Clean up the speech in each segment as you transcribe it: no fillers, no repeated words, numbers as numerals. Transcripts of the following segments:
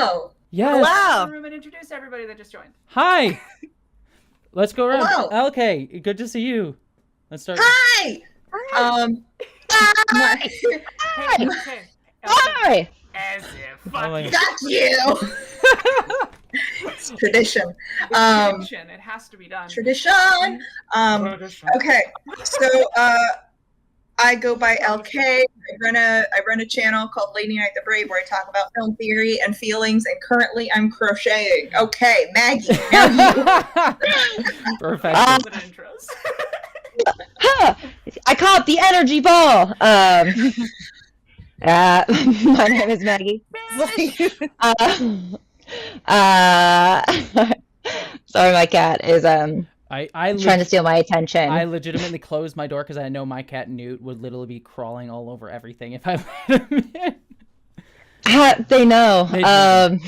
Hello. Yes. Hello. Room and introduce everybody that just joined. Hi. Let's go around. Hello. Okay, good to see you. Let's start. Hi. My- Hey, okay. Hi. As if. Oh my Fuck got you. It's tradition. tradition. It has to be done. Tradition. Okay. So I go by LK. I run a channel called Lady Night the Brave where I talk about film theory and feelings, and currently I'm crocheting. Okay, Maggie. Now you. Perfect. Intros. I call it the energy ball. My name is Maggie. Sorry, my cat is trying to steal my attention. I legitimately closed my door because I know my cat Newt would literally be crawling all over everything if I let him in. They know. They do.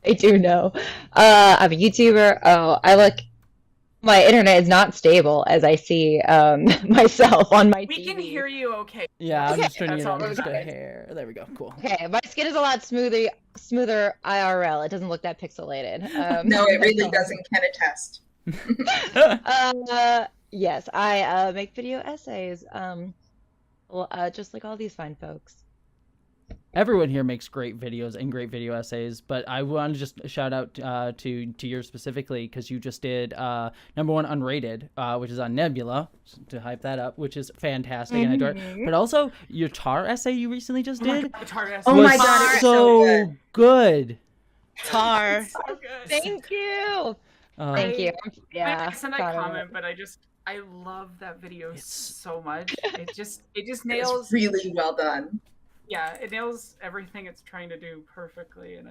They do know. I'm a YouTuber. My internet is not stable as I see myself on my We TV. can hear you okay. Yeah, I'm just turning That's it all on. Just that go matters. hair. There we go. Cool. Okay, my skin is a lot smoother IRL. It doesn't look that pixelated. No, it really doesn't. Can attest. Yes, I make video essays. Just like all these fine folks. Everyone here makes great videos and great video essays, but I want to just shout out to yours specifically because you just did #1 Unrated, which is on Nebula, to hype that up, which is fantastic and I adore it. But also your Tar essay you recently just did Oh was my God, it was so good. Tar. So good. Thank you. Thank you. Yeah. I sent that proud of comment, it. but I love that video It's- so much. It just It's nails. really well done. Yeah, it nails everything it's trying to do perfectly, and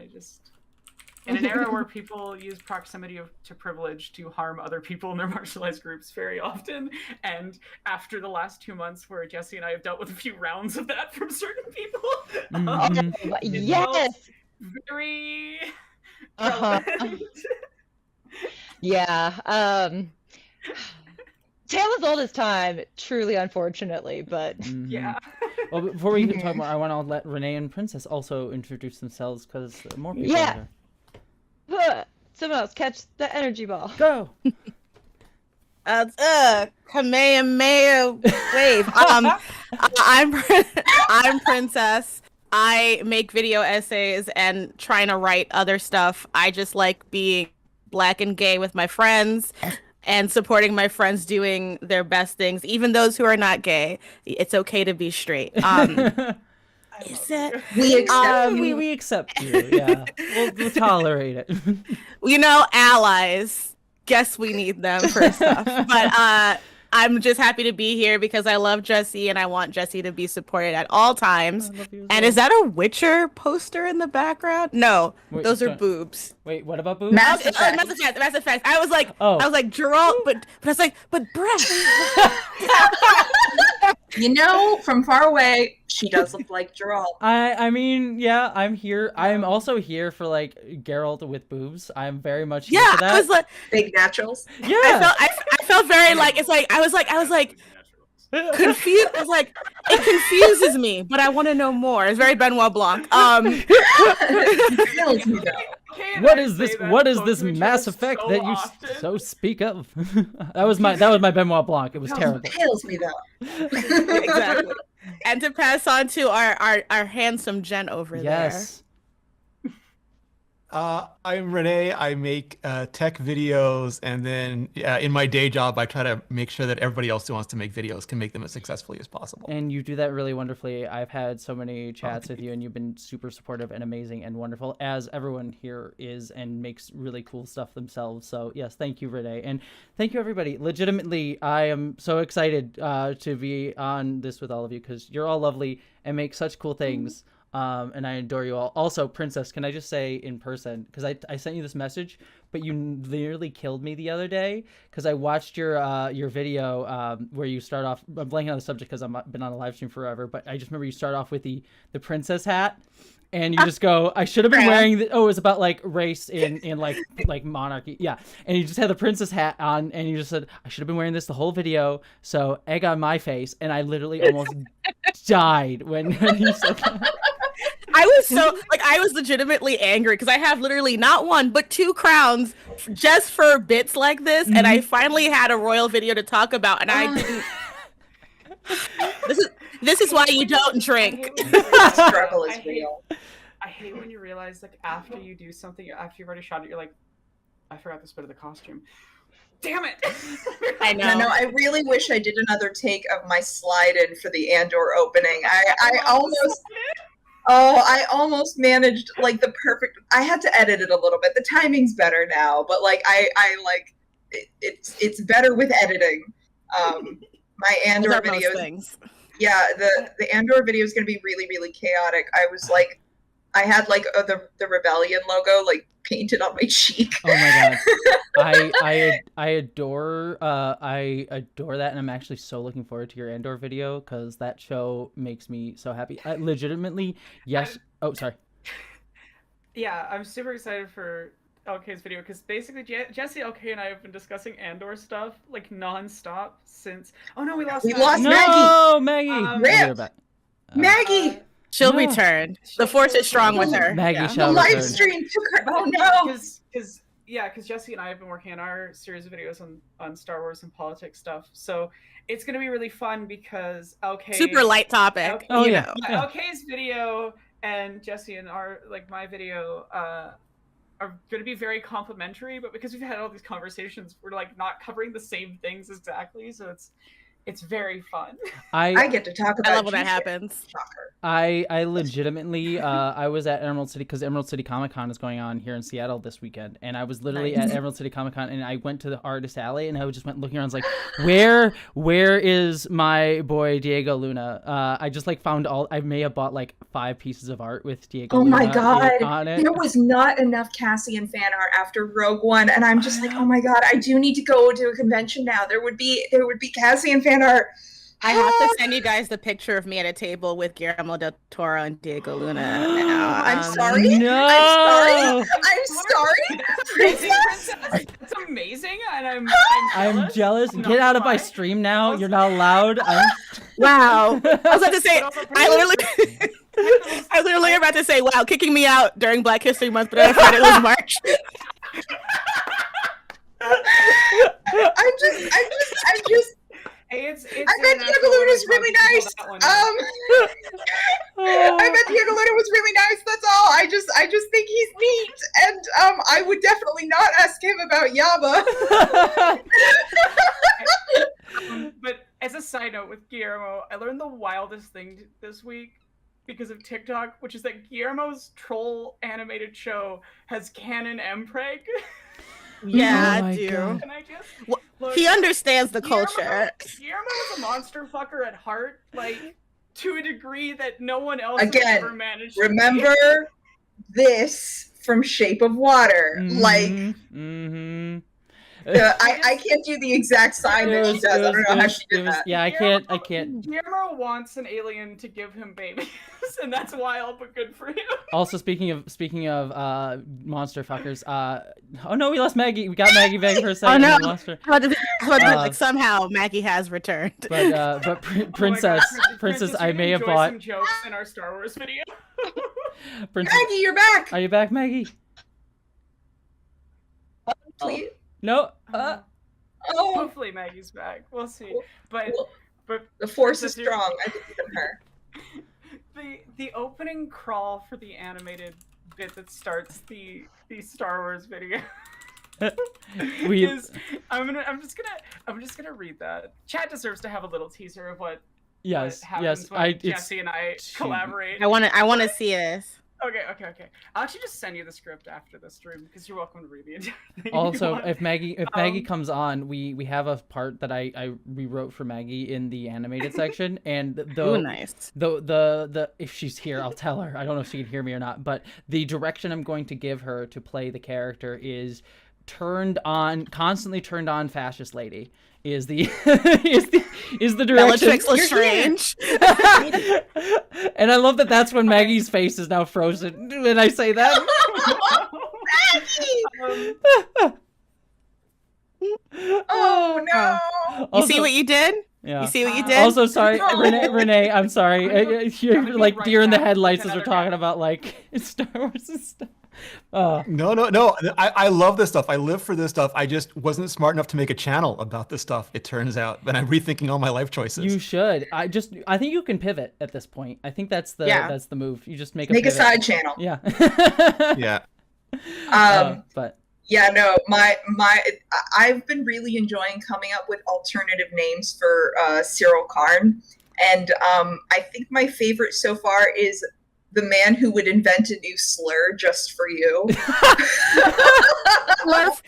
in an era where people use proximity to privilege to harm other people in their marginalized groups very often, and after the last 2 months where Jessie and I have dealt with a few rounds of that from certain people, Mhm. Yes. very Uh-huh. relevant. Yeah. Tale as old as time, truly, unfortunately, but Mhm. Yeah. Well, before we even talk more, I want to let Renee and Princess also introduce themselves because more people Yeah. are here. Someone else catch the energy ball. Go. Kamehameha wave. I'm Princess. I make video essays and trying to write other stuff. I just like being Black and gay with my friends and supporting my friends doing their best things, even those who are not gay. It's okay to be straight. Is it? We accept you. we accept you. Yeah, we'll tolerate it. Allies. Guess we need them for stuff. But I'm just happy to be here because I love Jessie and I want Jessie to be supported at all times. I love you as And well. is that a Witcher poster in the background? No, Wait, those are sorry. boobs. Wait, what about boobs? Mass Oh, Effect. Mass Effect. I was like, Oh. Geralt, but I was like, but breath. You know, from far away, she does look like Geralt. I mean, yeah, I'm here. I'm also here for like Geralt with boobs. I'm very much here Yeah, for that. I was like, Big naturals. yeah. I felt very like it's like I was like confused. I was like, it confuses me, but I want to know more. It's very Benoit Blanc. Kills me, though. Kay and What I is this? say that What is quote this to each Mass other Effect so that you often. so speak of? that was my Benoit Blanc. It was terrible. Kills me, though. Exactly. And to pass on to our handsome Jen over Yes. I'm Rene. I make tech videos, and then in my day job, I try to make sure that everybody else who wants to make videos can make them as successfully as possible. And you do that really wonderfully. I've had so many chats with you, and you've been super supportive and amazing and wonderful, as everyone here is and makes really cool stuff themselves. So, yes, thank you, Renee. And thank you, everybody. Legitimately, I am so excited to be on this with all of you because you're all lovely and make such cool things. And I adore you all. Also, Princess, can I just say in person, because I sent you this message, but you nearly killed me the other day because I watched your video where you start off. I'm blanking on the subject because I've been on a live stream forever, but I just remember you start off with the princess hat. And you just go, I should have been wearing it was about like race in like monarchy. Yeah. And you just had the princess hat on and you just said, I should have been wearing this the whole video. So egg on my face. And I literally almost died when you said that. I was so like I was legitimately angry because I have literally not one but 2 crowns just for bits like this, and I finally had a royal video to talk about, and I didn't. This is why you don't drink. The struggle is real. I hate when you realize, like, after you do something, after you've already shot it, you're like, I forgot this bit of the costume. Damn it! I know. No, I really wish I did another take of my slide in for the Andor opening. I almost managed like the perfect. I had to edit it a little bit. The timing's better now, but like I like it's better with editing. My Andor video. Yeah, the Andor video is going to be really, really chaotic. I was like, I had like the Rebellion logo like painted on my cheek. Oh my god, I adore that, and I'm actually so looking forward to your Andor video because that show makes me so happy. Legitimately, yes. Oh, sorry. Yeah, I'm super excited for LK's video because basically Jessie, LK, and I have been discussing Andor stuff like non-stop since. Oh no, we lost Maggie. No, Maggie. Maggie. She'll return. The force is strong with her. Maggie shall the live return. stream took her. Oh no. Because Jessie and I have been working on our series of videos on Star Wars and politics stuff. So it's going to be really fun because LK super light topic. LK's video and Jessie and my video are going to be very complimentary, but because we've had all these conversations, we're like not covering the same things exactly. So it's very fun. I get to talk about. I love when that happens. I legitimately I was at Emerald City because Emerald City Comic Con is going on here in Seattle this weekend, and I was literally at Emerald City Comic Con, and I went to the Artist Alley, and I just went looking around. I was like, where is my boy Diego Luna? I just like found I may have bought like 5 pieces of art with Diego Luna. Oh my god, on it. There was not enough Cassian fan art after Rogue One, and I'm just like, oh my god, I do need to go to a convention now. There would be Cassian fan art. I have to send you guys the picture of me at a table with Guillermo del Toro and Diego Luna now. I'm sorry. No. I'm sorry. Princess. It's amazing, and I'm jealous. Get out of my stream now. You're not allowed. Wow. I was about to say, I literally about to say, wow, kicking me out during Black History Month, but I thought it was March. I'm just. I bet Diego Luna's really nice. I bet Diego Luna was really nice. That's all. I just think he's neat, and I would definitely not ask him about Yaba. But as a side note with Guillermo, I learned the wildest thing this week because of TikTok, which is that Guillermo's troll animated show has canon MPreg. Yeah, oh I do. Can I just look, he understands the culture. Guillermo is a monster fucker at heart, like to a degree that no one else Again, has ever managed. Remember this from Shape of Water, I can't do the exact sign that she does. I don't know how she did that. Yeah, I can't. Guillermo wants an alien to give him babies, and that's wild, but good for him. Also, speaking of monster fuckers, oh no, we lost Maggie. We got Maggie back for a second. Oh no, we lost her. Like somehow Maggie has returned. But Princess, I may have bought some jokes in our Star Wars video. Princess, Maggie, you're back. Are you back, Maggie? Please. No. Hopefully Maggie's back. We'll see. But the force is strong. I believe in her. The opening crawl for the animated bit that starts the Star Wars video. I'm just gonna read that. Chat deserves to have a little teaser of what happens when Jessie and I collaborate. I want to see this. Okay. I'll actually just send you the script after the stream because you're welcome to read the entire thing. Also, if Maggie comes on, we have a part that I rewrote for Maggie in the animated section, and the if she's here, I'll tell her. I don't know if she can hear me or not, but the direction I'm going to give her to play the character is constantly turned on fascist lady. Is the direction. Bellatrix Lestrange. And I love that that's when Maggie's face is now frozen when I say that. Oh no! You see what you did? Yeah. You see what you did? Also, sorry, No. Renee, I'm sorry. You're gonna like be right deer in the back. headlights Take as we're another talking about like Star Wars and stuff. Oh, No. I love this stuff. I live for this stuff. I just wasn't smart enough to make a channel about this stuff, it turns out. But I'm rethinking all my life choices. you should. I think you can pivot at this point. I think that's the move. You just make a Make a pivot. side channel. Yeah. Yeah. But Yeah, no, I've been really enjoying coming up with alternative names for Cyril Karn, and I think my favorite so far is the man who would invent a new slur just for you.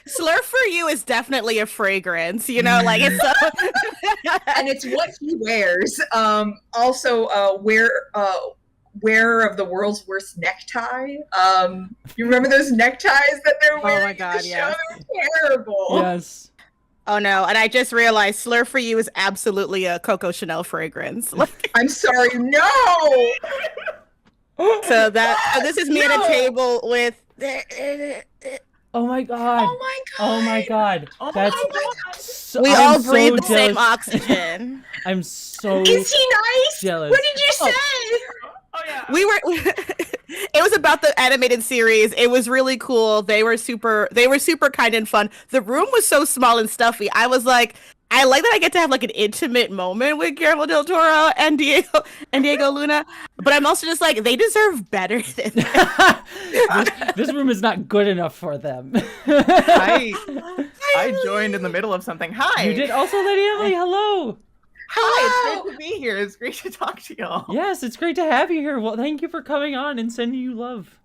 Slur for you is definitely a fragrance, you know, like it's so... And it's what he wears. Also, wearer of the world's worst necktie. You remember those neckties that they're wearing? my God, in the yes. show? They were terrible. yes. Oh no, and I just realized Slur for you is absolutely a Coco Chanel fragrance. Like, I'm sorry, no. so this is me at a table with Oh my god. Oh my god. Oh my god. That's Oh my God. so, we I'm all so breathe the same jealous. oxygen. I'm so Is he nice? jealous. What did you say? Oh yeah. We were it was about the animated series. It was really cool. They were super kind and fun. The room was so small and stuffy. I was like, I like that I get to have like an intimate moment with Guillermo del Toro and Diego Luna, but I'm also just like, they deserve better than that. this room is not good enough for them. I joined in the middle of something. Hi. You did also, Lady Emily. Hello. Hi, it's great to be here. It's great to talk to y'all. Yes, it's great to have you here. Well, thank you for coming on and sending you love.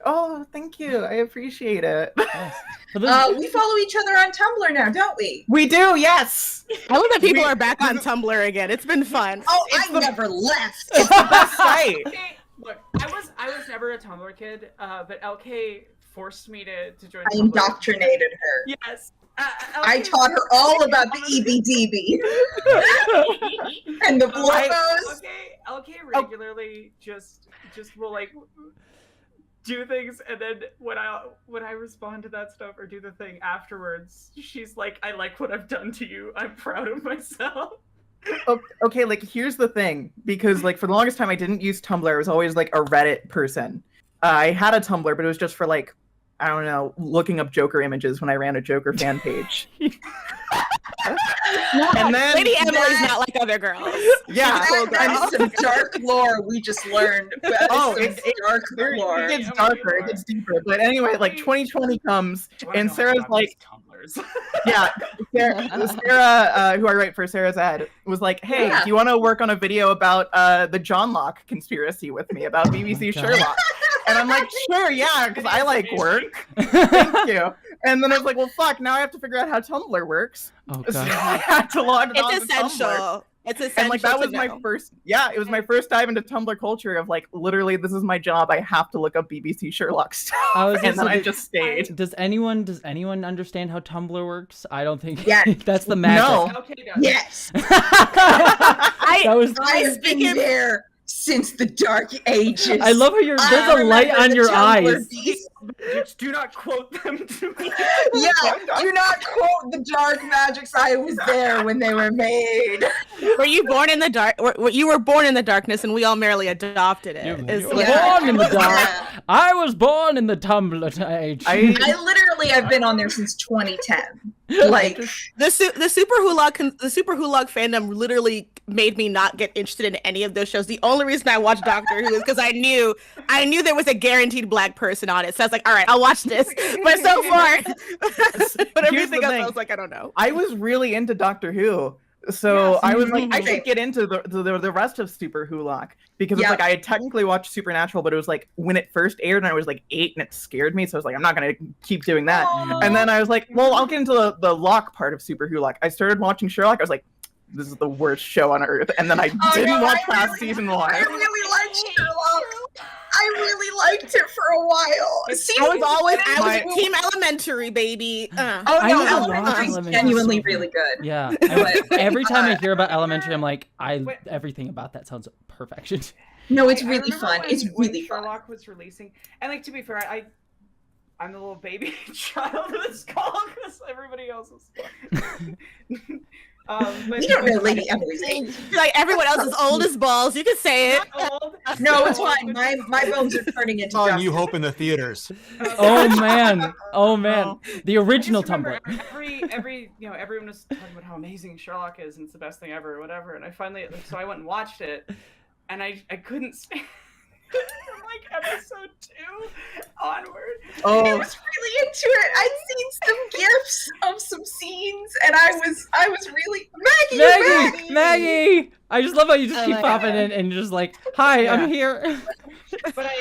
Oh, thank you. I appreciate it. Yes. But this- We follow each other on Tumblr now, don't we? We do, yes. I love that people are back on Tumblr again. It's been fun. Oh, I never left. It's the best site. Okay, look, I was never a Tumblr kid, but LK forced me to join. I Tumblr. indoctrinated her. Yes. I taught her all about the EBDB and the blowos. LK regularly just will like do things, and then when I respond to that stuff or do the thing afterwards, she's like, I like what I've done to you. I'm proud of myself. Okay, like here's the thing, because like for the longest time I didn't use Tumblr. I was always like a Reddit person. I had a Tumblr, but it was just for like, I don't know, looking up Joker images when I ran a Joker fan page. And then Lady Emily's not like other girls. yeah, That is some dark lore we just learned. That is Oh, some dark lore. it gets darker, it gets deeper. But anyway, like 2020 comes, and Sarah's like, Tumblrs. yeah, Sarah, who I write for, Sarah's ad, was like, hey, Yeah. do you want to work on a video about the John Locke conspiracy with me about BBC God. Sherlock? And I'm like, sure, yeah, because I like work. Thank you. And then I was like, well, fuck, now I have to figure out how Tumblr works. Oh So god. I had to log on It's to Tumblr. essential. It's essential. And like that to was my know. first, it was my first dive into Tumblr culture of like, literally, this is my job. I have to look up BBC Sherlock stuff. I was And then also- I just stayed. Does anyone understand how Tumblr works? I don't think. Yes. That's the magic. No. Okay, guys. Yes, That was. I've been there since the dark ages. I love how there's I a light remember on the your Tumblr eyes. beast. Just do not quote them to me. Yeah, do not quote the dark magics. I was there when they were made. Were you born in the dark? You were born in the darkness, and we all merely adopted it. You Is were what- Yeah. born in the dark. Yeah. I was born in the Tumblr age. I literally have been on there since 2010. Like, The Super Hulag fandom literally made me not get interested in any of those shows. The only reason I watched Doctor Who is because I knew there was a guaranteed black person on it. So I was like, all right, I'll watch this. But so far, but Here's everything the else, thing. I was like, I don't know. I was really into Doctor Who. So Yes. I was like, I Okay. should get into the rest of Super Hulock because it's Yeah. like I had technically watched Supernatural, but it was like when it first aired and I was like 8 and it scared me. So I was like, I'm not gonna keep doing that. And then I was like, well, I'll get into the Lock part of Super Hulock. I started watching Sherlock. I was like, this is the worst show on earth. And then I Oh, didn't no, watch I past really- season 1. I really liked Sherlock. I really liked it for a while. See, I was always My- Team Elementary, baby. Oh I no, used to love Elementary's Elementary genuinely so really good. Yeah. But, Every time I hear about Elementary, I'm like, Wait. everything about that sounds perfection. No, it's I really remember fun. It's when really fun. Sherlock was releasing, and like to be fair, I'm the little baby child of this call because everybody else is. You don't know Lady Emily's age. Like everyone else is old as balls. You can say it. No, it's fine. My bones are turning into On dust. You Hope in the theaters. Oh man, oh man, the I original just remember Tumblr. everyone was talking about how amazing Sherlock is and it's the best thing ever or whatever, and I finally so I went and watched it, and I couldn't stand from like episode 2 onward. I was really into it. I'd seen some gifs of some scenes, and I was really Maggie. I just love how you just Oh keep my popping God. in and just like, hi, Yeah. I'm here. But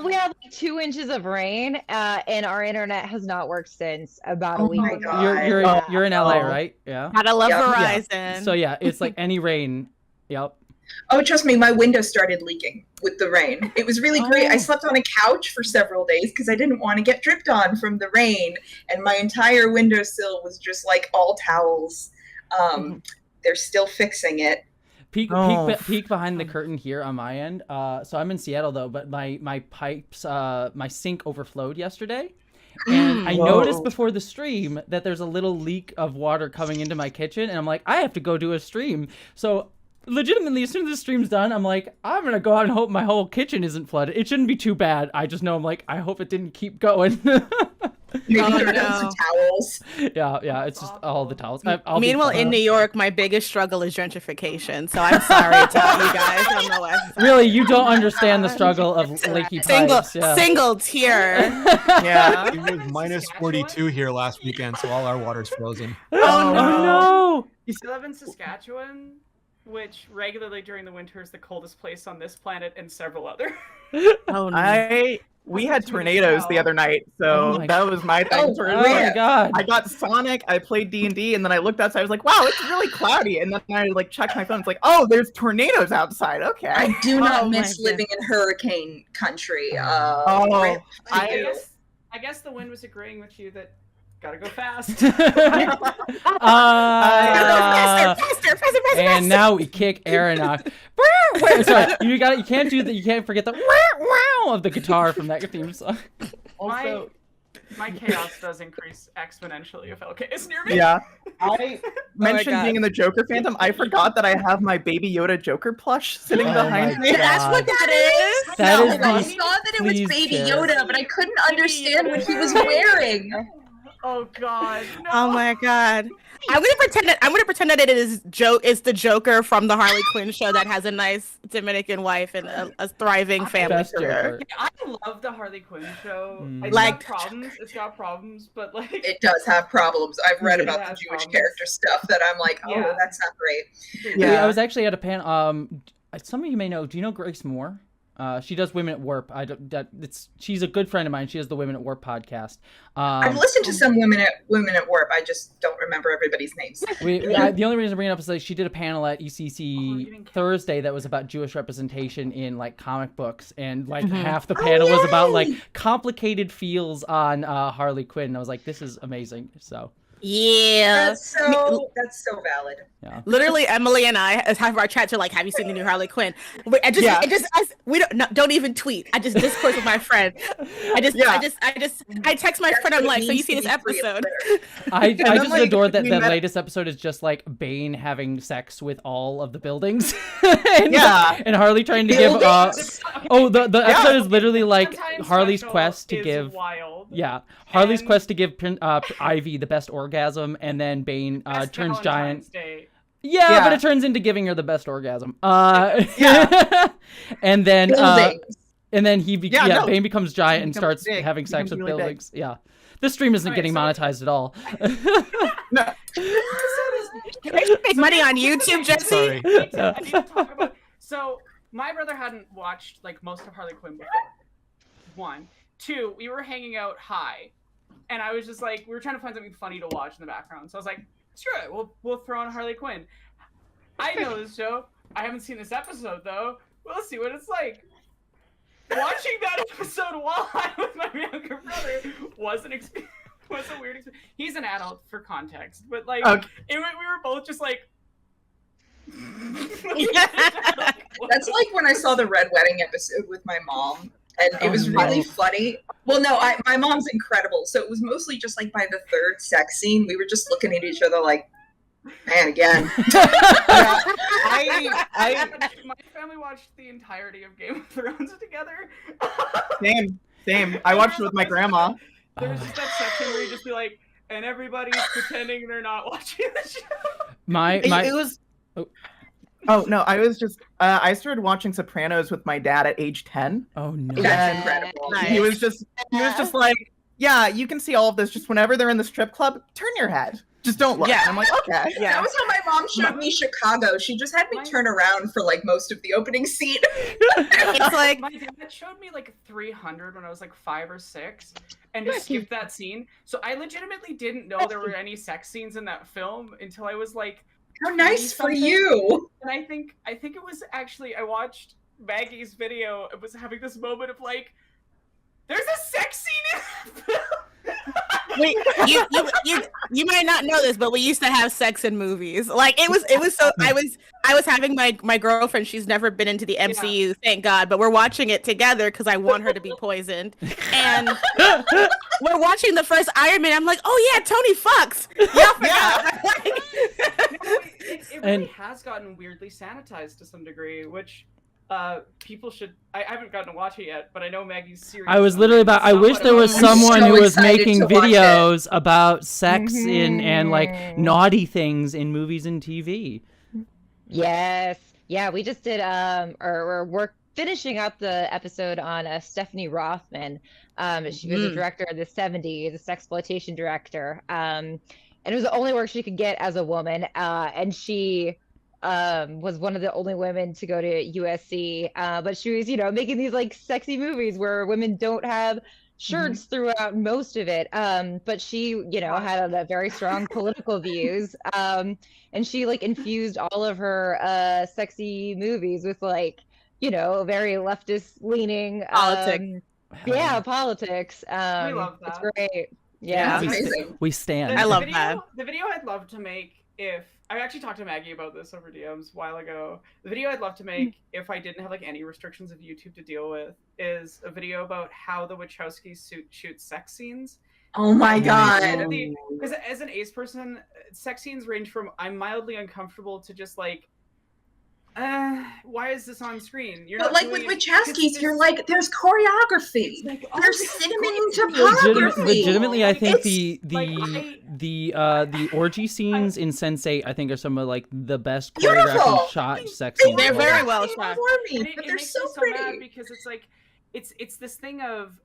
We had like 2 inches of rain, and our internet has not worked since about a Oh week my ago. God. You're in LA, Oh. right? Yeah. Gotta love Yeah. Verizon. So yeah, it's like any rain. Yep. Oh, trust me, my window started leaking with the rain. It was really great. I Oh. slept on a couch for several days because I didn't want to get dripped on from the rain, and my entire windowsill was just like all towels. They're still fixing it. Peek Oh. behind the curtain here on my end. So I'm in Seattle though, but my pipes, my sink overflowed yesterday. And I Whoa. noticed before the stream that there's a little leak of water coming into my kitchen, and I'm like, I have to go do a stream. So legitimately, as soon as the stream's done, I'm like, I'm gonna go out and hope my whole kitchen isn't flooded. It shouldn't be too bad. I just know I'm like, I hope it didn't keep going. Maybe Oh, turn on no. some towels. yeah, it's just all the towels. I'll be Meanwhile, fine. in New York, my biggest struggle is gentrification. So I'm sorry to you guys on the West Side. Really, you don't understand the struggle of leaky pipes. Yeah. Single tier. Yeah. It was minus 42 here last weekend, so all our water's frozen. Oh no! You still live in Saskatchewan, which regularly during the winter is the coldest place on this planet and several other. Oh no. We had tornadoes the other night, Oh so my that was my thing. Oh, for Oh my god! I got Sonic, I played D&D, and then I looked outside, I was like, wow, it's really cloudy. And then I like checked my phone, it's like, oh, there's tornadoes outside, okay. I do not Oh my miss living in hurricane country. Oh, rip to I- you. I guess the wind was agreeing with you that gotta go fast. And now we kick Aaron off. Sorry, you can't do that. You can't forget the wow of the guitar from that theme song. Also, My chaos does increase exponentially if LK is near me. yeah. I mentioned God. being in the Joker fandom. I forgot that I have my Baby Yoda Joker plush sitting Oh behind my me. God. That's what that is. That No, is I the- saw that it was please Baby share. Yoda, but I couldn't understand what he was wearing. Oh god. No. Oh my god. I'm gonna pretend that it is it's the Joker from the Harley Quinn show that has a nice Dominican wife and a thriving family Best career. Joker. I love the Harley Quinn show. Mm. It's Like- got problems. It's got problems, but like It does have problems. I've read It about the has Jewish problems. character stuff that I'm like, oh, Yeah. that's not great. Yeah. I was actually at a panel. Some of you may know. Do you know Grace Moore? She does Women at Warp. She's a good friend of mine. She has the Women at Warp podcast. I've listened to some women at Warp. I just don't remember everybody's names. The only reason I bring it up is like she did a panel at Oh, you ECC didn't care. Thursday that was about Jewish representation in like comic books, and like Mhm. half the panel was about like yay! complicated feels on Harley Quinn. And I was like, this is amazing. So Yeah. That's so valid. yeah. Literally, Emily and I have our chats are like, "Have you seen the new Harley Quinn?" We don't even tweet. I just discourse with my friend. I text my friend. I'm like, "So you see this episode?" I then, just like, adore that we the met- latest episode is just like Bane having sex with all of the buildings. and, Yeah. and Harley trying to give Buildings? the episode is literally like Sometimes Harley's special quest to is give wild. Harley's And- quest to give Ivy the best orgasm, and then Bane Best turns Valentine's giant. Day. Yeah, but Yeah. it turns into giving her the best orgasm. Yeah. and then Buildings. Bane becomes giant He and becomes starts big. having He sex becomes with really big. buildings. Yeah, this stream isn't Alright, getting so- monetized at all. No. Can I make money on YouTube, Jesse? Sorry. I need to talk about. So my brother hadn't watched like most of Harley Quinn before. 1, 2, we were hanging out high, and I was just like, we were trying to find something funny to watch in the background. So I was like, screw it, we'll throw on Harley Quinn. I know this show. I haven't seen this episode though. We'll see what it's like. Watching that episode while I'm with my younger brother was a weird experience. He's an adult for context, but like Okay. we were both just like. That's like when I saw the Red Wedding episode with my mom, and it was really funny. Well, no, my mom's incredible, so it was mostly just like by the third sex scene, we were just looking at each other like, Man, again. My family watched the entirety of Game of Thrones together. Same. I watched it with my grandma. There's just that section where you just be like, and everybody's pretending they're not watching the show. It was. Oh no! I was just. I started watching Sopranos with my dad at age 10. Oh no! That's incredible. Nice. He was just like, yeah, you can see all of this. Just whenever they're in the strip club, turn your head. Just don't look. Yeah. And I'm like, okay. That was how my mom showed me Chicago. She just had me turn around for like most of the opening scene. It's like my dad showed me like 300 when I was like 5 or 6, and just skipped that scene. So I legitimately didn't know there were any sex scenes in that film until I was like, how nice for you. And I think it was actually, I watched Maggie's video. It was having this moment of like, there's a sex scene in the film. Wait, you might not know this, but we used to have sex in movies. Like it was so I was having my girlfriend, she's never been into the MCU, thank God, but we're watching it together because I want her to be poisoned. And we're watching the first Iron Man. I'm like, oh yeah, Tony fucks. It really has gotten weirdly sanitized to some degree, which people should. I haven't gotten to watch it yet, but I know Maggie's series. I was literally about. I wish there was someone so who was excited making to watch videos about sex and like naughty things in movies and TV. Yes. Yeah, we just did or we're finishing up the episode on Stephanie Rothman. She was a director in the 70s, a sexploitation director. And it was the only work she could get as a woman. And she was one of the only women to go to USC. But she was, making these like sexy movies where women don't have shirts throughout most of it. But she, had a very strong political views. And she like infused all of her sexy movies with like, very leftist leaning politics. Politics. We love that. It's great. Yeah. That's amazing. We stand. I love that. The video I'd love to make, if I actually talked to Maggie about this over DMs a while ago. The video I'd love to make if I didn't have like any restrictions of YouTube to deal with is a video about how the Wachowskis shoot sex scenes. Oh my god. Because as an ace person, sex scenes range from I'm mildly uncomfortable to just like, why is this on screen? You're but not like with doing- Wachowskis, you're like, there's choreography. like, There's there's cinematography. Legitimately, I think It's- the orgy scenes in Sense8 I think are some of like the best Beautiful. choreographed shot sex They scenes. They're did very that well scene shot. for me, And but it they're makes so me so pretty. mad because it's like it's this thing of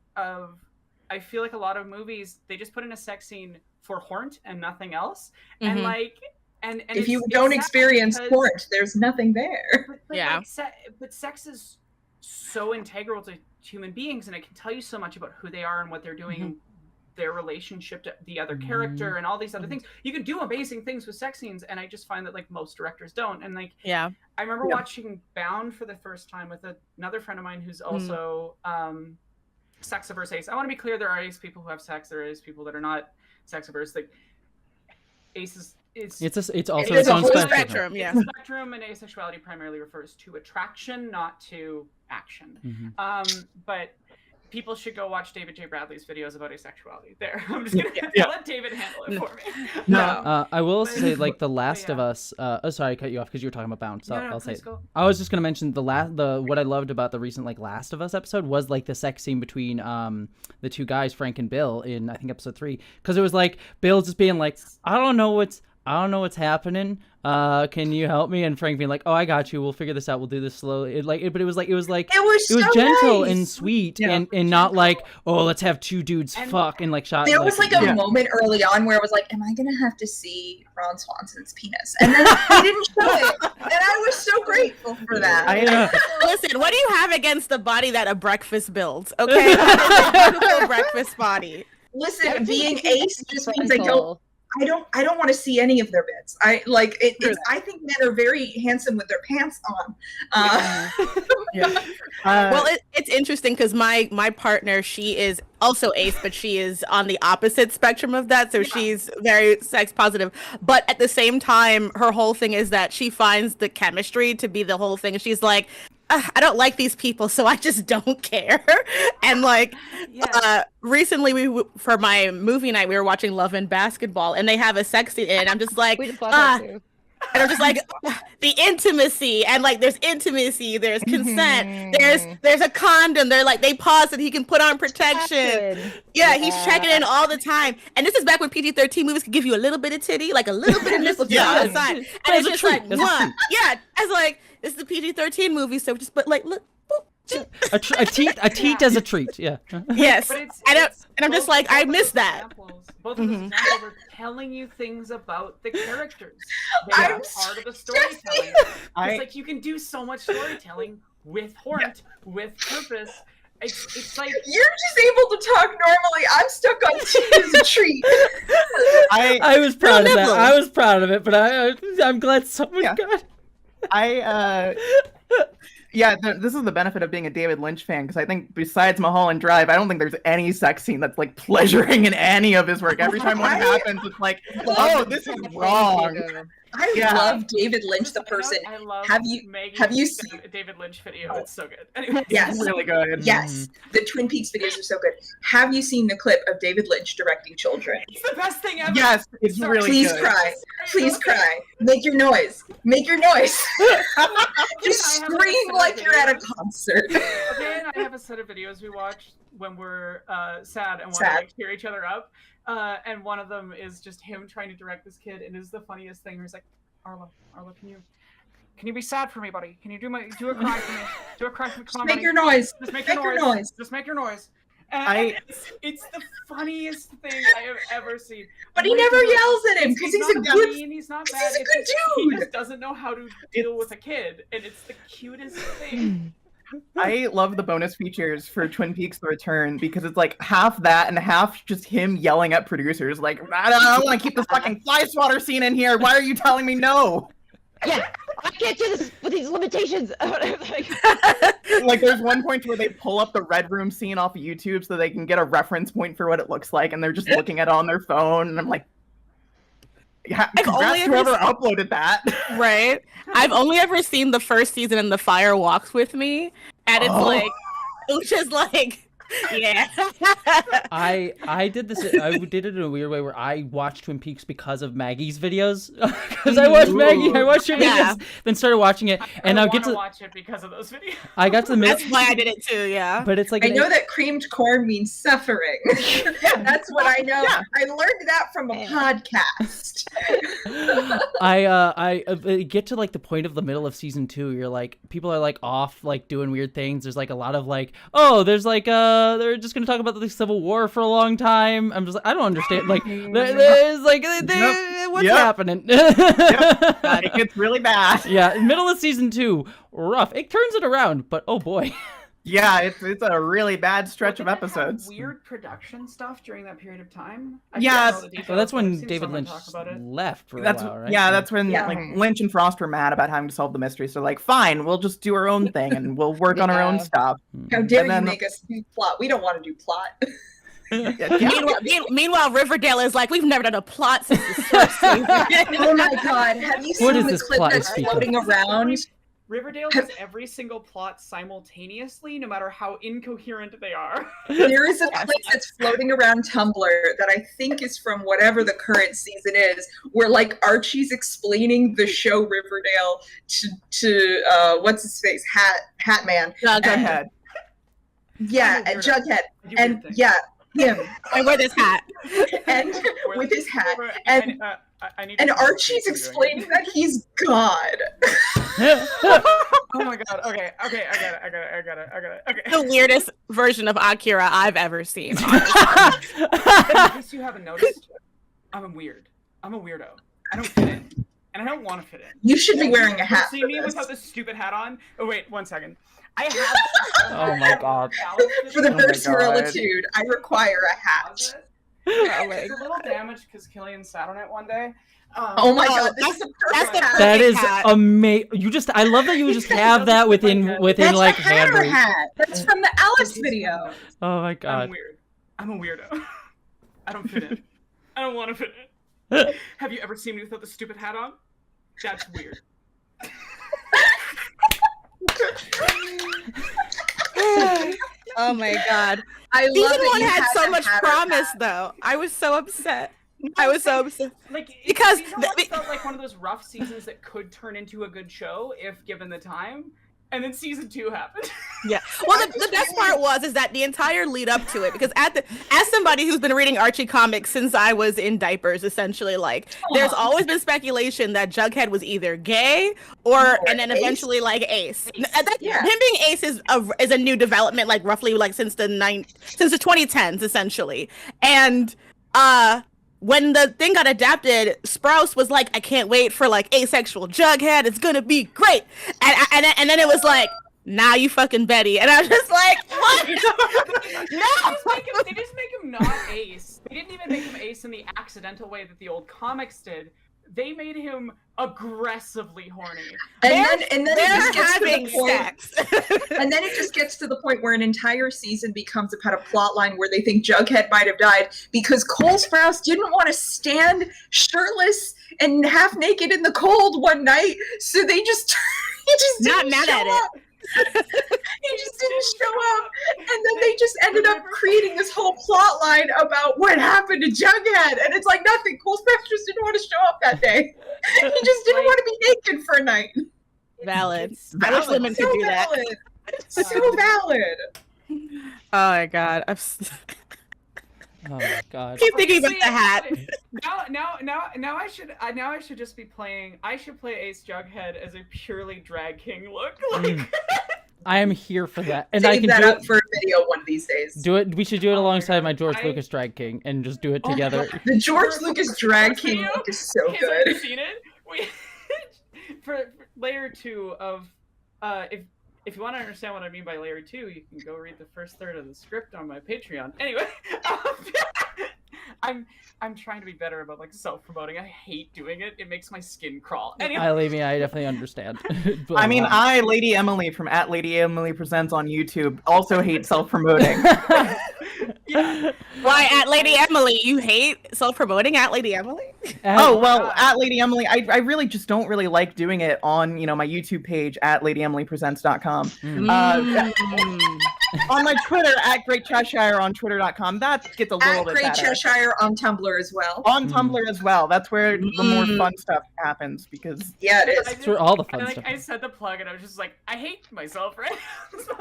I feel like a lot of movies they just put in a sex scene for hornt and nothing else, and like and If you it's don't sad experience because- porn, there's nothing there. but Yeah. like, but sex is so integral to human beings, and it can tell you so much about who they are and what they're doing, their relationship to the other character, and all these other things. You can do amazing things with sex scenes, and I just find that like most directors don't. And like, Yeah. I remember watching Bound for the first time with another friend of mine who's also sex-averse ace. I want to be clear, there are ace people who have sex. There are ace people that are not sex-averse. Like aces. It's also It's its a own whole spectrum. spectrum, yeah. the spectrum, and asexuality primarily refers to attraction, not to action. But people should go watch David J. Bradley's videos about asexuality. There, I'm just gonna let David handle it for me. I will say, like, The Last of yeah. Us. Oh, sorry, I cut you off because you were talking about Bound. So No, I'll say please it. go. I was just gonna mention the what I loved about the recent like Last of Us episode was like the sex scene between the two guys, Frank and Bill, in I think episode 3, because it was like Bill just being like, I don't know what's happening. Can you help me? And Frank being like, oh, I got you. We'll figure this out. We'll do this slowly. But it was so gentle nice. and sweet and not like, oh, let's have two dudes fuck and like shot. There was like a moment early on where I was like, am I gonna have to see Ron Swanson's penis? And then he didn't show it. And I was so grateful for that. Listen, what do you have against the body that a breakfast builds? Okay, that is a beautiful breakfast body. Listen, being ace just means I don't want to see any of their bits. I like it. I think men are very handsome with their pants on. Well, it's interesting because my partner, she is also ace, but she is on the opposite spectrum of that. So she's very sex positive. But at the same time, her whole thing is that she finds the chemistry to be the whole thing. She's like, I don't like these people, so I just don't care. And like, recently for my movie night, we were watching Love and Basketball, and they have a sex scene, and I'm just like, We just watched that too. and I'm just like, the intimacy, and like, there's intimacy, there's consent, there's a condom. They're like, they pause and he can put on protection. Yeah, he's checking in all the time. And this is back when PG-13 movies could give you a little bit of titty, like a little bit of nipple on the side, and it's just like, what? Yeah, I was like, it's the PG-13 movie, so just but like, look. A teat as a treat, yeah. Yes, and I'm just like, I miss that. Both of those examples are telling you things about the characters. They are part of the storytelling. It's like you can do so much storytelling with Hornt, with purpose. It's like you're just able to talk normally. I'm stuck on teat as a treat. I was proud of that. I was proud of it, but I'm glad someone got it. This is the benefit of being a David Lynch fan, because I think besides Mulholland Drive, I don't think there's any sex scene that's like pleasuring in any of his work. Every time one happens, it's like, oh, this is wrong. I love David Lynch, the person. I love have you seen a David Lynch video? It's so good. Anyway. Yes, it's really good. Yes, the Twin Peaks videos are so good. Have you seen the clip of David Lynch directing children? It's the best thing ever. Yes, it's really Please good. cry. Please cry. Make your noise. Make your noise. Just scream like you're at a concert. Okay, and I have a set of videos we watch when we're sad and want to like cheer each other up. And one of them is just him trying to direct this kid, and it's the funniest thing. He's like, Arlo, can you be sad for me, buddy? Can you do a cry for me? Do a cry for me. Come on, make buddy. your noise. Just make your noise. Just make your noise. And it's the funniest thing I have ever seen. But he never yells at him because he's a good. He's not bad. He's a good He dude. just doesn't know how to deal with a kid, and it's the cutest thing. I love the bonus features for Twin Peaks: The Return, because it's like half that and half just him yelling at producers like, I don't want to keep this fucking fly swatter scene in here. Why are you telling me no? Yeah, I can't do this with these limitations. Like there's one point where they pull up the Red Room scene off of YouTube so they can get a reference point for what it looks like, and they're just looking at it on their phone, and I'm like, congrats whoever uploaded that. Right. I've only ever seen the first season and The Fire Walks With Me, and it's like, it was just like, yeah. I did this. I did it in a weird way where I watched Twin Peaks because of Maggie's videos. Because I watched Maggie, I watched her videos, then started watching it, and I'll get to watch it because of those videos. I got to the middle. That's why I did it too. Yeah. But it's like I know that creamed corn means suffering. That's what I know. Yeah. I learned that from a podcast. I get to like the point of the middle of season 2. You're like, people are like off, like doing weird things. There's like a lot of like, oh, there's like they're just gonna talk about the Civil War for a long time. I'm just like, I don't understand. Like, there's like, what's happening? It gets really bad. Yeah, middle of season 2, rough. It turns it around, but oh boy. Yeah, it's a really bad stretch of episodes. Weird production stuff during that period of time. So that's when David Lynch left for a while, right? Yeah, that's when like Lynch and Frost were mad about having to solve the mystery. So like, fine, we'll just do our own thing and we'll work on our own stuff. How dare you make us do plot? We don't want to do plot. Meanwhile, Riverdale is like, we've never done a plot since the first season. Oh my god, have you seen the clip that's floating around? Riverdale does every single plot simultaneously, no matter how incoherent they are. There is a clip that's floating around Tumblr that I think is from whatever the current season is, where like Archie's explaining the show Riverdale to what's his face, Hat Man. Jughead. Yeah, and Jughead, and yeah, him. I wear this hat. And with his hat, and Archie's explaining that he's God. Oh my god. Okay, I got it. Okay. The weirdest version of Akira I've ever seen. In case you haven't noticed, I'm weird. I'm a weirdo. I don't fit in. And I don't want to fit in. You should be wearing a hat. See me without this stupid hat on? Oh wait, 1 second. I have Oh my god. For the verisimilitude, I require a hat. It's a little damaged because Killian sat on it one day. Oh my god, this is the perfect hat. That is amazing. I love that you just have that within That's like the Hammer hand. hat. That's from the Alice video. Oh my god. I'm weird. I'm a weirdo. I don't fit in. I don't want to fit in. Have you ever seen me without the stupid hat on? That's weird. Oh my god. I love Season that 1 you had so haven't much had her promise, back. though. I was so upset. I was so upset. Like Because season 1 felt like one of those rough seasons that could turn into a good show if given the time, and then season 2 happened. Yeah. Well, the best part is that the entire lead up to it, because as somebody who's been reading Archie comics since I was in diapers, essentially, like, there's always been speculation that Jughead was either gay and then Ace. eventually like Ace. Yeah. Him being Ace is a new development, like roughly like since the 2010s, essentially, and when the thing got adapted, Sprouse was like, I can't wait for like asexual Jughead. It's gonna be great. And then it was like, nah, you fucking Betty. And I was just like, what? They just make him not Ace. They didn't even make him Ace in the accidental way that the old comics did. They made him aggressively horny. And then it just gets to having the point. sex. And then it just gets to the point where an entire season becomes about a plot line where they think Jughead might have died because Cole Sprouse didn't want to stand shirtless and half naked in the cold one night, so they just he just didn't Not mad show at it. up. He just didn't show up, and then they just ended up creating this whole plot line about what happened to Jughead, and it's like nothing. Cole Sprouse just didn't want to show up that day. He just didn't want to be naked for a night. Valid. I Valid. wish women could do that. Valid. So valid. Oh my god. Oh my god. Keep thinking about See, the hat. Now I should just be playing. I should play Ace Jughead as a purely drag king look. Like, I am here for that, and Save I can that do up it. for a video one of these days. Do it. We should do it Oh my alongside God. my George I- Lucas Drag King and just do it Oh my together. God. The George Lucas drag First king video? look is so Has anyone good. seen it? For layer 2 of if you want to understand what I mean by layer 2, you can go read the first third of the script on my Patreon. Anyway, I'm trying to be better about like self-promoting. I hate doing it. It makes my skin crawl. Anyway. I definitely understand. But, I mean, wow. Lady Emily from @LadyEmilyPresents on YouTube, also hate self-promoting. Yeah. Why @Lady Emily? You hate self-promoting @Lady Emily? Oh, well, @Lady Emily, I really just don't really like doing it on, my YouTube page @LadyEmilyPresents.com. On my Twitter, @GreatCheshire on Twitter.com. That gets a little At bit Great better. Cheshire on Tumblr as well. On Tumblr as well. That's where the more fun stuff happens because Yeah, it I is. just- where all the fun and, stuff I is. said the plug, and I was just like, I hate myself right now. So,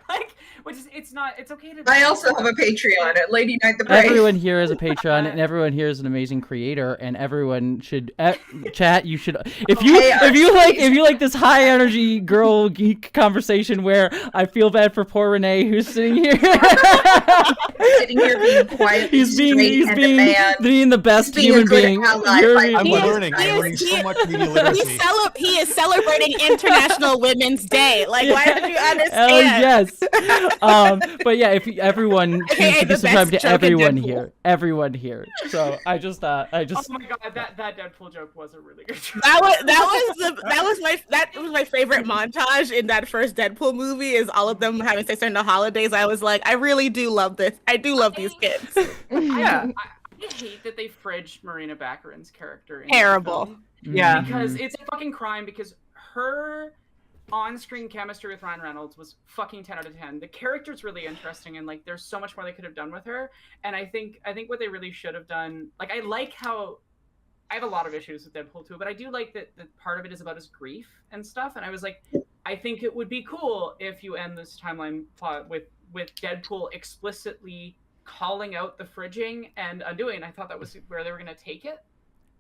like, which is, it's okay to. I also have a Patreon at Lady Night the Brave. Everyone here is a Patreon, and everyone here is an amazing creator, and everyone should chat. You should, if you like this high energy girl geek conversation where I feel bad for poor Renee who's sitting here. Sitting here being quiet. he's being the best being a human good being. ally You're by being- I'm He is- learning. he I'm is- learning he so is- much media literacy. He is celebrating International Women's Day. Like, why don't you Oh understand? yes. But yeah, if everyone AKA choose to the be subscribed best to joke in everyone here. So I just Oh my god, that Deadpool joke was a really good joke. That was my favorite montage in that first Deadpool movie. Is all of them having sex during the holidays. I was like, I really do love this. I do love these kids. Yeah. I hate that they fridged Marina Baccarin's character. In Terrible. The film Yeah. because it's a fucking crime. Because her on-screen chemistry with Ryan Reynolds was fucking 10 out of 10. The character's really interesting, and like, there's so much more they could have done with her. And I think what they really should have done. Like, I like how. I have a lot of issues with Deadpool 2, but I do like that part of it is about his grief and stuff. And I was like, I think it would be cool if you end this timeline plot with Deadpool explicitly calling out the fridging and undoing. I thought that was where they were going to take it.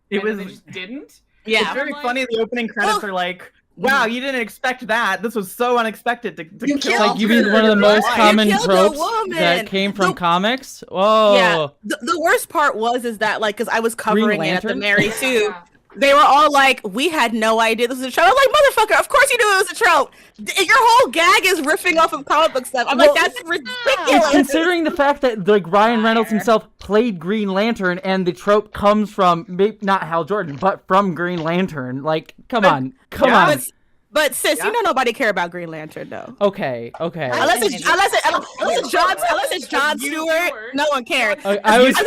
It and was they just didn't. It's Yeah. very I'm funny. The opening credits are like, wow, you didn't expect that. This was so unexpected to You kill. killed Like, you mean one of the most Why? common killed a tropes woman. that came from The- comics? Whoa. Yeah. The worst part is that, like, because I was covering it at the Lantern? Mary too. Yeah. They were all like, we had no idea this was a trope. I'm like, motherfucker, of course you knew it was a trope. Your whole gag is riffing off of comic book stuff. I'm Well, like, that's It's ridiculous. considering the fact that like Ryan Reynolds himself played Green Lantern, and the trope comes from not Hal Jordan, but from Green Lantern. Like, come on. Yeah, But But sis, you know nobody care about Green Lantern though. Okay. Unless it's Jon Stewart, no one cares. I was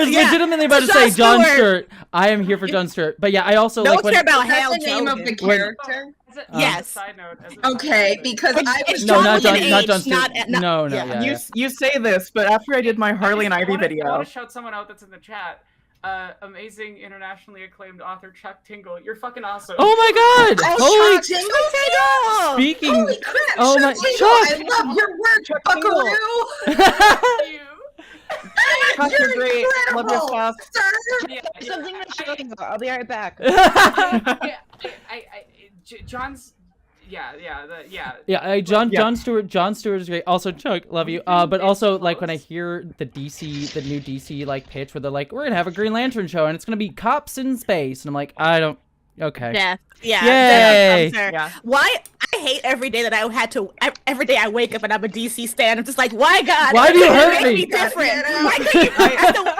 legitimately about to say Jon Stewart. I am here for Yeah. Jon Stewart. But yeah, I also No like one care about That's Hal the name of the Jordan. character. Yes. Side note, Okay, because I was No, not John Jon H, Stewart. No, yeah. yeah. You say this, but after I did my Harley and Ivy I video, want to shout someone out that's in the chat. Amazing internationally acclaimed author Chuck Tingle. You're fucking awesome. Oh my God! Holy Chuck Tingle. speaking. Holy crap! Oh my Tingle, I love your work, Buckaroo. Thank you. Chuck, you're great. Love your stuff. Sir. Yeah, Something to show you. I'll be right back. John's. Yeah. Yeah, Jon Stewart is great. Also, Chuck, love you. But also, like when I hear the new DC like pitch where they're like, we're gonna have a Green Lantern show and it's gonna be cops in space, and I'm like, I don't. Okay. Yeah. Yay! Yeah. Why? I hate every day that every day I wake up and I'm a DC stan. I'm just like, why God? Why do you hurt make me? different? Why couldn't you?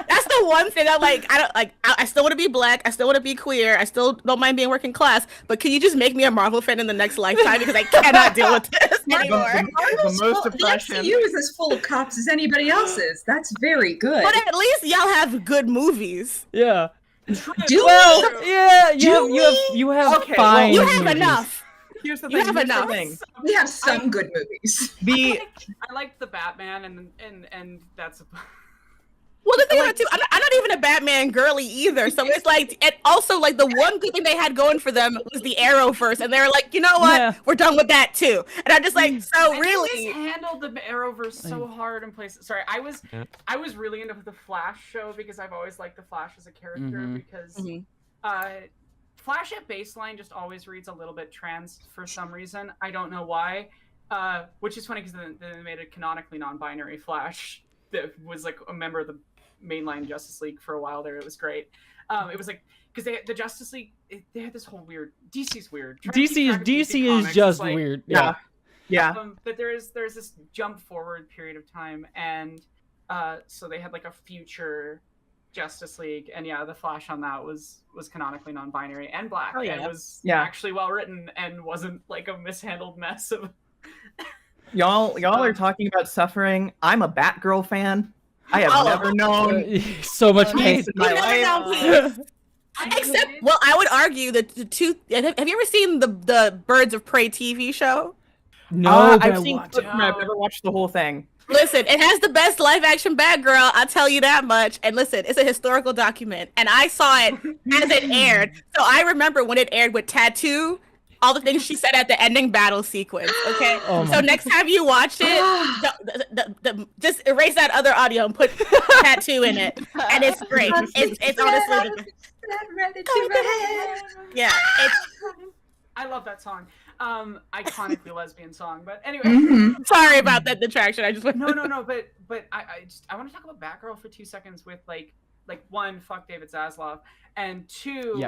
That's the one thing I'm like, I still want to be black. I still want to be queer. I still don't mind being working class. But can you just make me a Marvel fan in the next lifetime? Because I cannot deal with this anymore. The most The oppression. MCU is as full of cops as anybody else's. That's very good. But at least y'all have good movies. Yeah. Do Well, we? yeah. Do You have Okay, fine. You have movies. enough. Here's the You thing. have here's the enough. thing. We have some good movies. I liked the Batman, and that's. Well, the thing about it too, I'm not even a Batman girly either. So it's like, and also like the one good thing they had going for them was the Arrowverse, and they were like, you know what, Yeah. we're done with that too. And I'm just like, so And really, they just handled the Arrowverse so hard in places. Sorry, I was really into the Flash show because I've always liked the Flash as a character because Flash at baseline just always reads a little bit trans for some reason. I don't know why. Which is funny because then they made a canonically non-binary Flash that was like a member of the mainline Justice League for a while there. It was great. It was like because the Justice League they had this whole weird. DC's weird. DC is Comics just like, weird. Yeah. But there's this jump forward period of time, and so they had like a future Justice League, and the Flash on that was canonically non-binary and black, and was actually well written and wasn't like a mishandled mess of. Y'all are talking about suffering. I'm a Batgirl fan. I have never known so much pain. peace in my life. except, well, I would argue that the two. Have you ever seen the Birds of Prey TV show? No, but I've seen clips from it. I've never watched the whole thing. Listen, it has the best live action Batgirl, I'll tell you that much. And listen, it's a historical document. And I saw it as it aired. So I remember when it aired with Tattoo, all the things she said at the ending battle sequence, okay? So next time you watch it, just erase that other audio and put Tattoo in it. And it's great. It's honestly I love that song. Iconically lesbian song, but anyway. Sorry about that detraction. I just went No, but I want to talk about Batgirl for 2 seconds with like one, fuck David Zaslav, and two,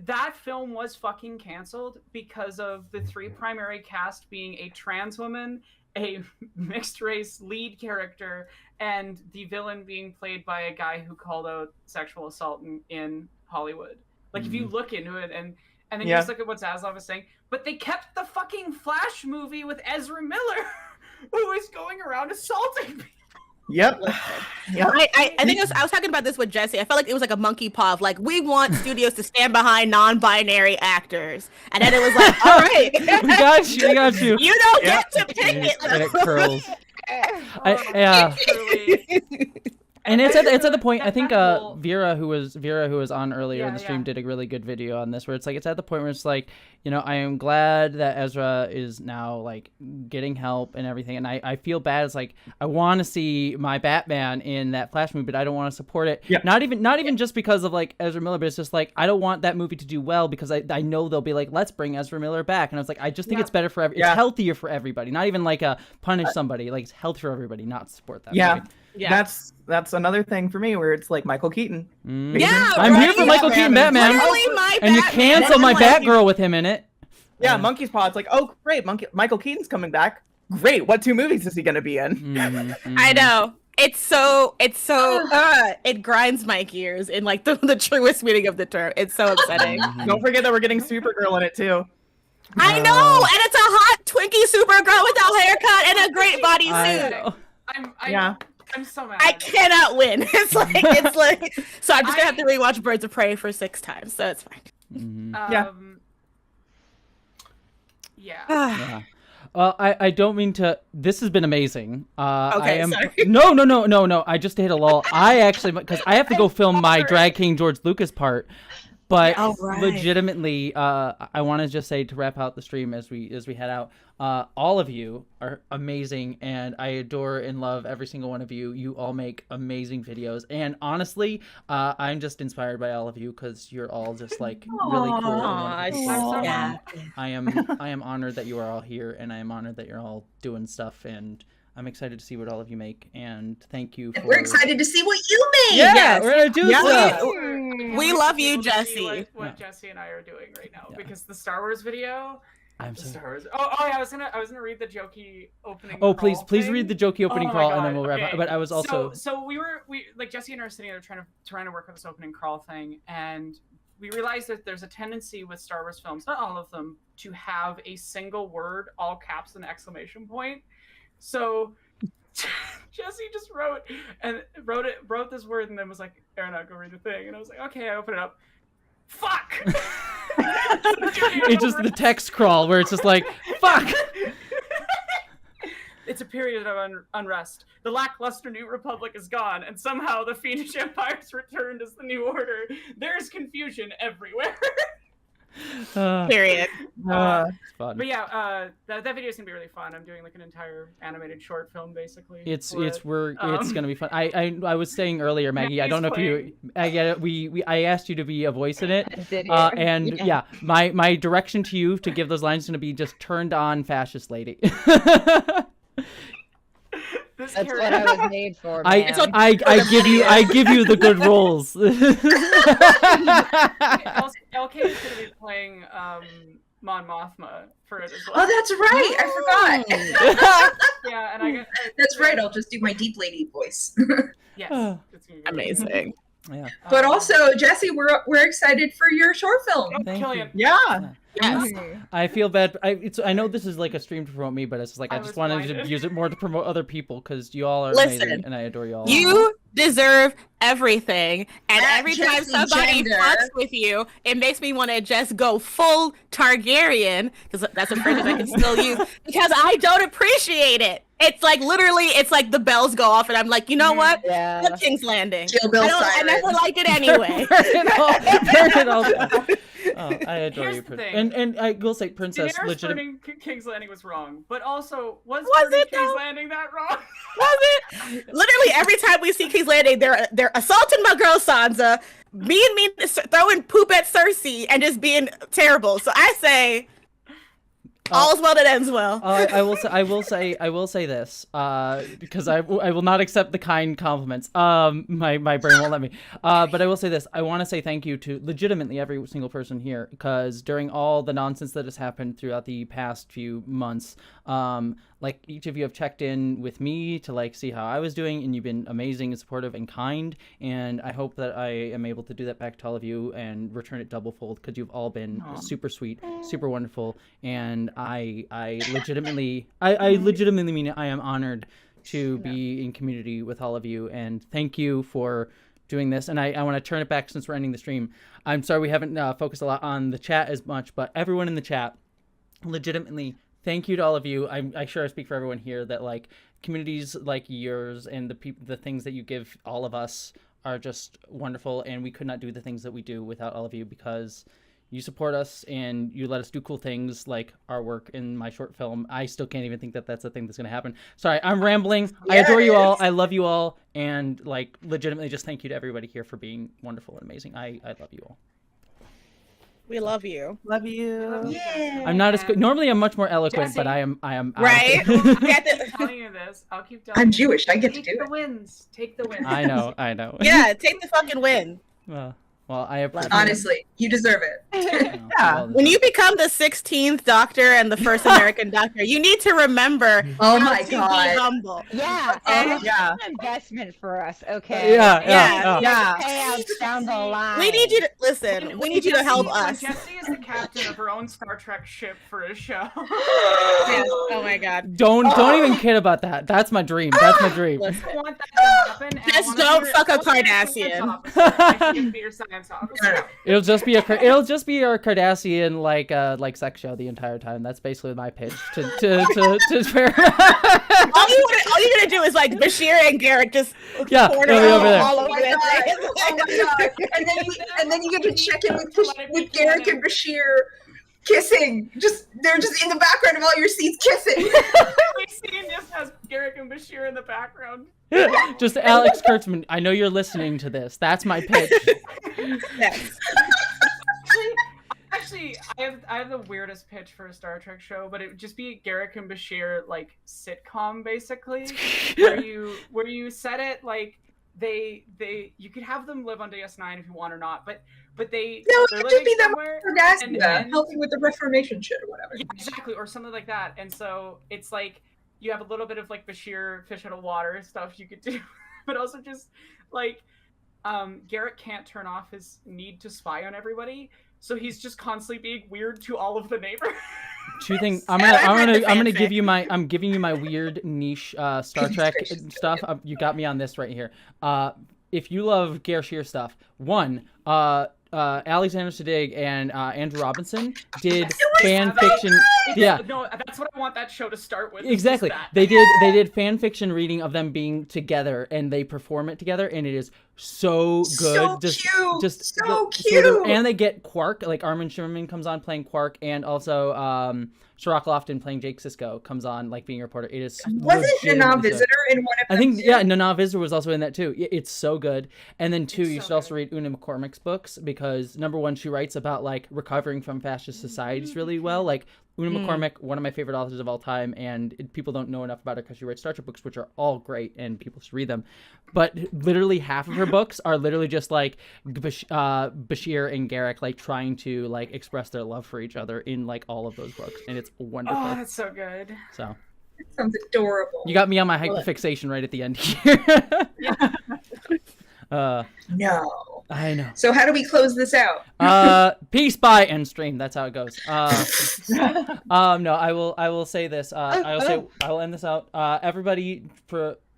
that film was fucking canceled because of the 3 primary cast being a trans woman, a mixed race lead character, and the villain being played by a guy who called out sexual assault in Hollywood. Like if you look into it and then you just look at what Zaslav was saying, but they kept the fucking Flash movie with Ezra Miller, who is going around assaulting people. Yep. I think I was talking about this with Jessie. I felt like it was like a monkey paw of like, we want studios to stand behind non-binary actors. And then it was like, all right. we got you. You don't get to pick it. And it curls. And it's at the point. I think Vera, who was on earlier in the stream, did a really good video on this, where it's at the point where it's like, I am glad that Ezra is now like getting help and everything, and I feel bad. It's like I want to see my Batman in that Flash movie, but I don't want to support it. Yeah. Not even just because of like Ezra Miller, but it's just like I don't want that movie to do well because I know they'll be like, let's bring Ezra Miller back, and I was like, I just think it's better for it's healthier for everybody. Not even like punish somebody, like it's health for everybody, not support that movie. Yeah, that's another thing for me where it's like Michael Keaton. I'm here for Michael Keaton Batman. And you cancel my Batgirl with him in it. Yeah, Monkey's Paw. It's like, oh great, Michael Keaton's coming back. Great. What 2 movies is he gonna be in? I know. It's so it grinds my gears in like the truest meaning of the term. It's so upsetting. Don't forget that we're getting Supergirl in it too. I know, and it's a hot Twinkie Supergirl with a haircut and a great bodysuit. I'm so mad. I cannot win. It's like so I'm just gonna have to rewatch Birds of Prey for 6 times, so it's fine. Mm-hmm. Yeah. Well, I don't mean to. This has been amazing. Okay, sorry. No. I just hit a lull. I actually, because I have to go film my Drag King George Lucas part. But legitimately, I want to just say, to wrap out the stream as we head out, all of you are amazing, and I adore and love every single one of you. You all make amazing videos, and honestly, I'm just inspired by all of you because you're all just like really cool. And wonderful. I am honored that you are all here, and I am honored that you're all doing stuff, and I'm excited to see what all of you make, and thank you. We're excited to see what you make. Yeah, we're gonna do stuff. We love you, Jessie. What Jessie and I are doing right now, because the Star Wars video. I'm so. Star Wars. Oh yeah, I was gonna read the jokey opening. Oh, please thing. Read the jokey opening crawl, and then we'll wrap up. But I was also. So we like Jessie and I are sitting there trying to work on this opening crawl thing, and we realized that there's a tendency with Star Wars films, not all of them, to have a single word, all caps and exclamation point. So Jessie just wrote this word and then was like, Aaron, I'll go read the thing. And I was like, okay, I open it up. Fuck! It's just the text crawl where it's just like, fuck! It's a period of unrest. The lackluster New Republic is gone, and somehow the Fiendish Empire's returned as the New Order. There's confusion everywhere. Period. But yeah, that video is gonna be really fun. I'm doing like an entire animated short film, basically. It's gonna be fun. I was saying earlier, Maggie. I don't know if you. I asked you to be a voice in it. And yeah, my direction to you to give those lines is gonna be just turned on fascist lady. That's what I was made for. Man. I give you the good roles. LK is going to be playing Mon Mothma for it as well. Oh, that's right. I forgot. Yeah, and that's right. I'll just do my deep lady voice. Yes, it's amazing. Yeah. But also, Jessie, we're excited for your short film. Thank you. Yeah. Yes. I feel bad. I know this is like a stream to promote me, but it's just like I just wanted to use it more to promote other people because you all are amazing and I adore you all. You deserve everything, and every time somebody fucks with you, it makes me want to just go full Targaryen, because that's a phrase I can still use, because I don't appreciate it. It's like literally, it's like the bells go off, and I'm like, you know what? Yeah. Look, King's Landing. I never liked it anyway. I adore Here's you, the Princess. thing. And I will say, Princess, Daenerys burning King's Landing was wrong, but also was it King's though? Landing that wrong? Was it? Literally every time we see King's Landing, they're assaulting my girl Sansa, being throwing poop at Cersei, and just being terrible. So I say, all's well that ends well. I will say this, because I will not accept the kind compliments. My brain won't let me. But I will say this. I want to say thank you to legitimately every single person here, because during all the nonsense that has happened throughout the past few months, like each of you have checked in with me to like see how I was doing, and you've been amazing and supportive and kind, and I hope that I am able to do that back to all of you and return it double fold, because you've all been super sweet, super wonderful, and I legitimately mean it. I am honored to be in community with all of you, and thank you for doing this. And I want to turn it back since we're ending the stream. I'm sorry we haven't focused a lot on the chat as much, but everyone in the chat, legitimately, thank you to all of you. I'm sure I speak for everyone here that like communities like yours and the things that you give all of us are just wonderful, and we could not do the things that we do without all of you, because you support us and you let us do cool things like our work in my short film. I still can't even think that that's a thing that's going to happen. Sorry, I'm rambling. Yes. I adore you all. I love you all. And like legitimately just thank you to everybody here for being wonderful and amazing. I love you all. We love you. Love you. Yeah. I'm not as normally I'm much more eloquent, Jessie. but I am right. I'm telling you this. I'll keep telling you. I'm Jewish. I get to do Take it. the wins. Take the wins. I know. Yeah, take the fucking win. Well, Well, I appreciate Honestly, you deserve it. Yeah. When you become the 16th Doctor and the first American Doctor, you need to remember Oh how my to God. be humble. Yeah, Okay? Yeah. it's an investment for us. Okay. Yeah. Payouts down the line. We need you to listen. We need you to help When us. Jessie is the captain of her own Star Trek ship for a show. Yes. Oh my God. Don't even kid about that. That's my dream. That's my dream. Listen. I want that to happen. And I Just wanna don't be your- fuck a I'll be your Kardashian. science officer. I should be your science officer. It'll just be our Kardashian like sex show the entire time. That's basically my pitch to fair. All you're gonna do is like Bashir and Garrett just Yeah, corner it'll be over there. all Oh over my the God. place. Oh my God. And then you get to check in with Garrick and Bashir kissing. They're just in the background of all your scenes kissing. Every scene just has Garrick and Bashir in the background. Just Alex Kurtzman. I know you're listening to this. That's my pitch. Yes. Actually, I have the weirdest pitch for a Star Trek show, but it would just be Garrick and Bashir like sitcom basically, where you set it like they you could have them live on DS9 if you want or not, but they're No, it living could be them somewhere. helping with the Reformation shit or whatever. Yeah, exactly, or something like that. And so it's like you have a little bit of like Bashir fish out of water stuff you could do, but also just like Garrett can't turn off his need to spy on everybody, so he's just constantly being weird to all of the neighbors. Two things. I'm giving you my weird niche Star Trek stuff. You got me on this right here. If you love Gare Shear stuff, one, Alexander Siddig and Andrew Robinson did fan fiction. Yeah, No, that's what I want that show to start with. exactly. That. They did fan fiction reading of them being together, and they perform it together, and it is so good. So cute. And they get Quark, like Armin Shimmerman comes on playing Quark, and also Sherlock Lofton playing Jake Sisko comes on like being a reporter. It is Wasn't Nana legitimately so- Visitor in one of them? I think too? yeah, Nana Visitor was also in that too. It's so good. And then two, It's you so should also good. read Una McCormick's books because number one, she writes about like recovering from fascist societies really well. Like Una McCormick, one of my favorite authors of all time, and people don't know enough about her because she writes Star Trek books, which are all great and people should read them. But literally half of her books are literally just like Bashir and Garrick like trying to like express their love for each other in like all of those books, and it's wonderful. Oh, that's so good. So Sounds adorable. you got me on my hyperfixation right at the end here. No. I know. So how do we close this out? Peace, bye, end stream. That's how it goes. No, I will say this. I will end this out. Everybody,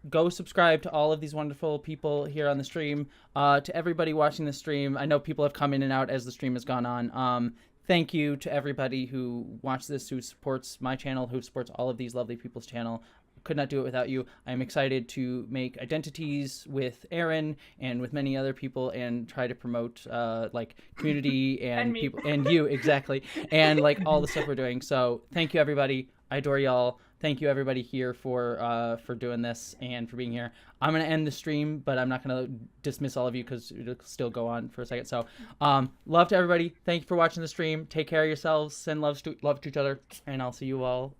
go subscribe to all of these wonderful people here on the stream. To everybody watching the stream, I know people have come in and out as the stream has gone on. Thank you to everybody who watched this, who supports my channel, who supports all of these lovely people's channel. Could not do it without you. I'm excited to make identities with Aaron and with many other people and try to promote like community and me. people and you exactly and like all the stuff we're doing. So thank you everybody. I adore y'all. Thank you everybody here for doing this and for being here. I'm gonna end the stream, but I'm not gonna dismiss all of you because it'll still go on for a second. So love to everybody. Thank you for watching the stream. Take care of yourselves. Send love to each other, and I'll see you all.